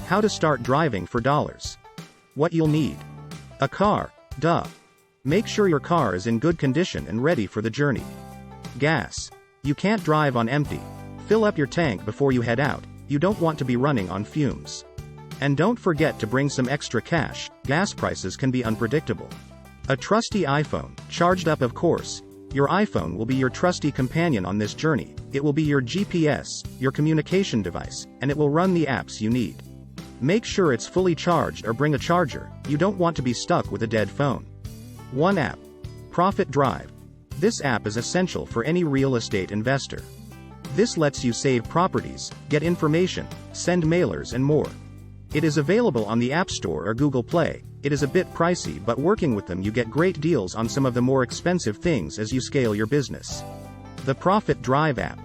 How to start driving for dollars. What you'll need. A car, duh. Make sure your car is in good condition and ready for the journey. Gas. You can't drive on empty. Fill up your tank before you head out, you don't want to be running on fumes. And don't forget to bring some extra cash, gas prices can be unpredictable. A trusty iPhone, charged up of course. Your iPhone will be your trusty companion on this journey, it will be your GPS, your communication device, and it will run the apps you need. Make sure it's fully charged or bring a charger, you don't want to be stuck with a dead phone. One app. Profit Drive. This app is essential for any real estate investor. This lets you save properties, get information, send mailers and more. It is available on the App Store or Google Play. It is a bit pricey, but working with them you get great deals on some of the more expensive things as you scale your business. The Profit Drive app.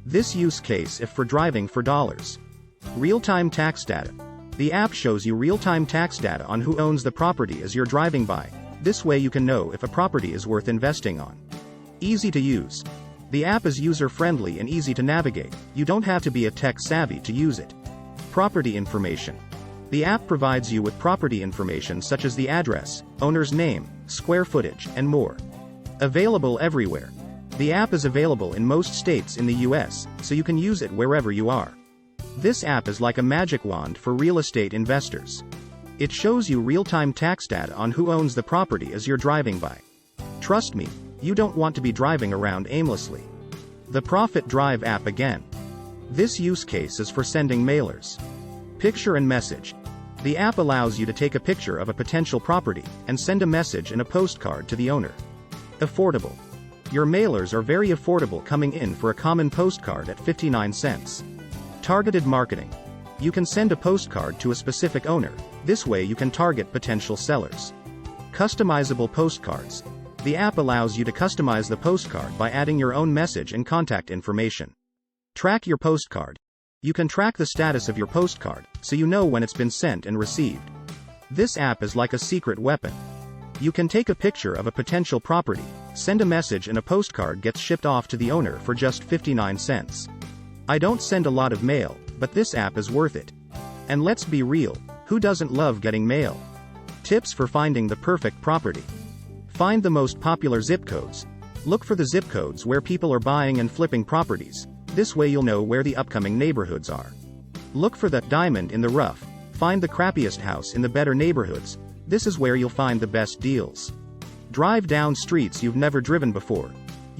This use case if for driving for dollars. Real-time tax data. The app shows you real-time tax data on who owns the property as you're driving by. This way you can know if a property is worth investing on. Easy to use. The app is user-friendly and easy to navigate. You don't have to be a tech-savvy to use it. Property information. The app provides you with property information such as the address, owner's name, square footage, and more. Available everywhere. The app is available in most states in the US, so you can use it wherever you are. This app is like a magic wand for real estate investors. It shows you real-time tax data on who owns the property as you're driving by. Trust me, you don't want to be driving around aimlessly. The Profit Drive app again. This use case is for sending mailers. Picture and message. The app allows you to take a picture of a potential property and send a message in a postcard to the owner. Affordable. Your mailers are very affordable, coming in for a common postcard at 59 cents. Targeted marketing. You can send a postcard to a specific owner. This way you can target potential sellers. Customizable postcards. The app allows you to customize the postcard by adding your own message and contact information. Track your postcard. You can track the status of your postcard, so you know when it's been sent and received. This app is like a secret weapon. You can take a picture of a potential property, send a message, and a postcard gets shipped off to the owner for just 59 cents. I don't send a lot of mail, but this app is worth it. And let's be real, who doesn't love getting mail? Tips for finding the perfect property. Find the most popular zip codes. Look for the zip codes where people are buying and flipping properties. This way you'll know where the upcoming neighborhoods are. Look for the diamond in the rough. Find the crappiest house in the better neighborhoods. This is where you'll find the best deals. Drive down streets you've never driven before.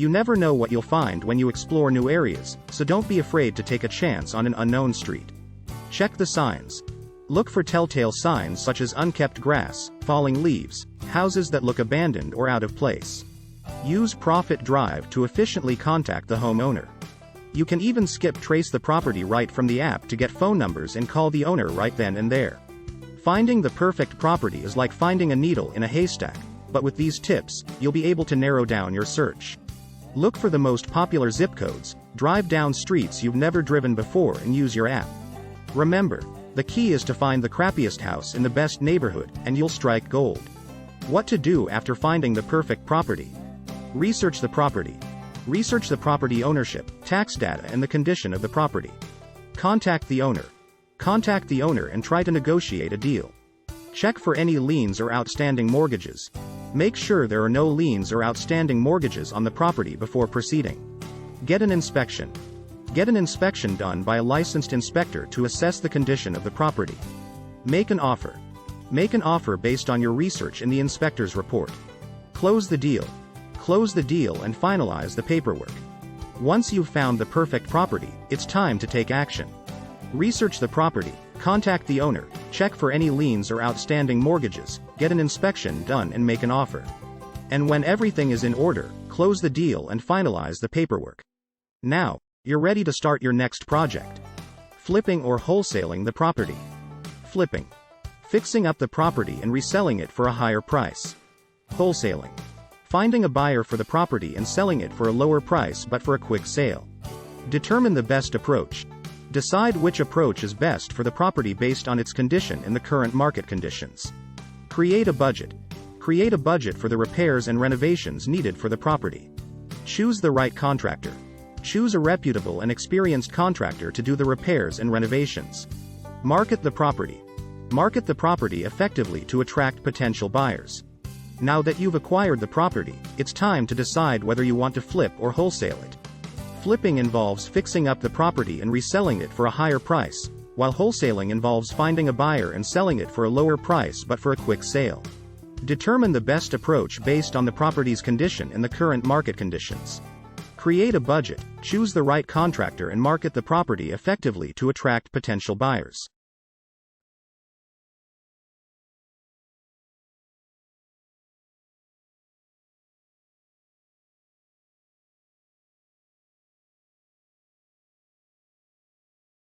You never know what you'll find when you explore new areas, so don't be afraid to take a chance on an unknown street. Check the signs. Look for telltale signs such as unkept grass, falling leaves, houses that look abandoned or out of place. Use Profit Drive to efficiently contact the homeowner. You can even skip trace the property right from the app to get phone numbers and call the owner right then and there. Finding the perfect property is like finding a needle in a haystack, but with these tips, you'll be able to narrow down your search. Look for the most popular zip codes, drive down streets you've never driven before, and use your app. Remember, the key is to find the crappiest house in the best neighborhood, and you'll strike gold. What to do after finding the perfect property? Research the property. Research the property ownership, tax data, and the condition of the property. Contact the owner. Contact the owner and try to negotiate a deal. Check for any liens or outstanding mortgages. Make sure there are no liens or outstanding mortgages on the property before proceeding. Get an inspection. Get an inspection done by a licensed inspector to assess the condition of the property. Make an offer. Make an offer based on your research in the inspector's report. Close the deal. Close the deal and finalize the paperwork. Once you've found the perfect property, it's time to take action. Research the property, contact the owner, check for any liens or outstanding mortgages, get an inspection done and make an offer. And when everything is in order, close the deal and finalize the paperwork. Now, you're ready to start your next project. Flipping or wholesaling the property. Flipping. Fixing up the property and reselling it for a higher price. Wholesaling. Finding a buyer for the property and selling it for a lower price but for a quick sale. Determine the best approach. Decide which approach is best for the property based on its condition and the current market conditions. Create a budget. Create a budget for the repairs and renovations needed for the property. Choose the right contractor. Choose a reputable and experienced contractor to do the repairs and renovations. Market the property. Market the property effectively to attract potential buyers. Now that you've acquired the property, it's time to decide whether you want to flip or wholesale it. Flipping involves fixing up the property and reselling it for a higher price, while wholesaling involves finding a buyer and selling it for a lower price but for a quick sale. Determine the best approach based on the property's condition and the current market conditions. Create a budget, choose the right contractor and market the property effectively to attract potential buyers.